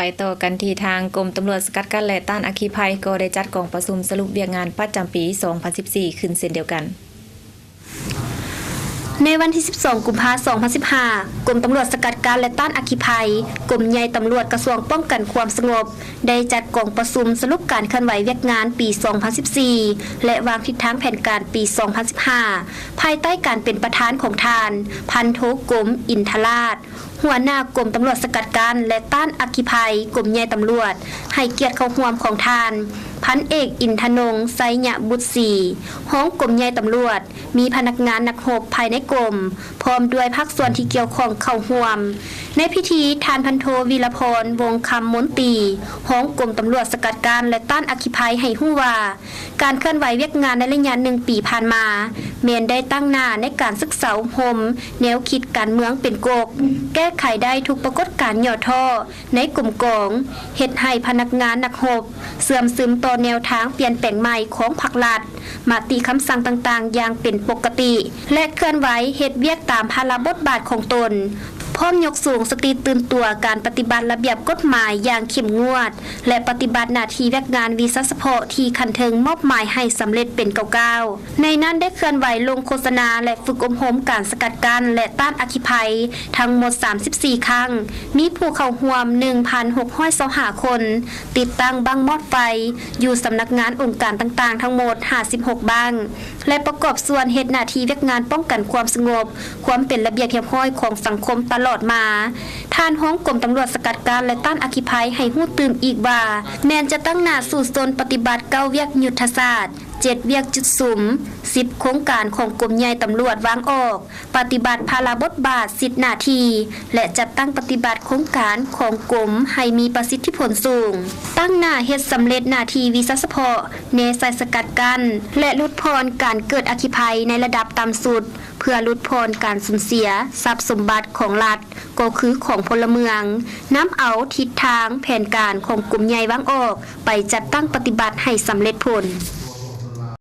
ไปต่อกันที่ทางกรมตำรวจสกัดกั้นและต้านอัคคีภัยก็ได้จัดกองประชุมสรุปเวียกงานประจำปี 2014 ขึ้นเช่นเดียวกันในวันที่ 12 กุมภาพันธ์ 2015 กรมตำรวจสกัดกั้นและต้านอัคคีภัยกรมใหญ่ตำรวจกระทรวงป้องกันความสงบได้จัดกองประชุมสรุปการเคลื่อนไหวเวียกงานปี 2014 และวางทิศทางแผนการปี 2015 ภายใต้การเป็นประธานของทานพันโทกรมอินทราชหัวหน้ากรมตำรวจสกัดกั้นและต้านอัคคีภัยกรมใหญ่ตำรวจให้เกียรติเข้าร่วมของทานพันเอกอินทนงค์ไสยบุตรศรีห้องกรมใหญ่ตำรวจมีพนักงานนักรบภายในกรมพร้อมด้วยภาคส่วนที่เกี่ยวข้องเข้าร่วมในพิธีทานพันโทวีรพรวงคำมนตรีห้องกรมตำรวจสกัดกั้นและต้านอัคคีภัยให้ฮู้ว่าการเคลื่อนไหวเวียกงานในระยะ1 ปีผ่านมาเมียนได้ตั้งหน้าในการศึกษาอบรมแนวคิดการเมืองเป็นกกแก้ไขได้ทุกปรากฏการณ์ย่อท่อในกลุ่มกองเฮ็ดให้พนักงานนักรบเสื่อมซึมต่อแนวทางเปลี่ยนแปลงใหม่ของพรรครัฐมาติคำสั่งต่างๆอย่างเป็นปกติและเคลื่อนไหวเฮ็ดเวียกตามภาระบทบาทของตนพร้อมยกสูงสติตื่นตัวการปฏิบัติระเบียบกฎหมายอย่างเข้มงวดและปฏิบัติหน้าที่เวียกงานวีซ่าเฉพาะที่คันเทิงมอบหมายให้สำเร็จเป็นก้าวๆในนั้นได้เคลื่อนไหวลงโฆษณาและฝึกอบรมการสกัดกั้นและต้านอัคคีภัยทั้งหมด34ครั้งมีผู้เข้าร่วม 1,625 คนติดตั้งบั้งมอดไฟอยู่สำนักงานองค์การต่างๆทั้งหมด56บั้งและประกอบส่วนเฮ็ดหน้าที่เวียกงานป้องกันความสงบความเป็นระเบียบเรียบร้อยของสังคมตลอดมาท่านห้องกรมตำรวจสกัดกั้นและต้านอัคคีภัยให้ฮู้ตื่นอีกว่าแม้นจะตั้งหน้าสู่ตนปฏิบัติ9เวียกยุทธศาสตร์7เวียกจุดสุม10โครงการของกรมใหญ่ตำรวจวางออกปฏิบัติภาระบทบาท10หน้าที่และจัดตั้งปฏิบัติโครงการของกรมให้มีประสิทธิผลสูงตั้งหน้าเฮ็ดสำเร็จหน้าที่วิศาเฉพาะในสายสกัดกั้นและลดพรการเกิดอัคคีภัยในระดับต่ำสุดเพื่อลดพรการสูญเสียทรัพย์สมบัติของรัฐก็คือของพลเมืองน้ำเอาทิศทางแผนการของกลุ่มใหญ่วางออกไปจัดตั้งปฏิบัติให้สำเร็จผล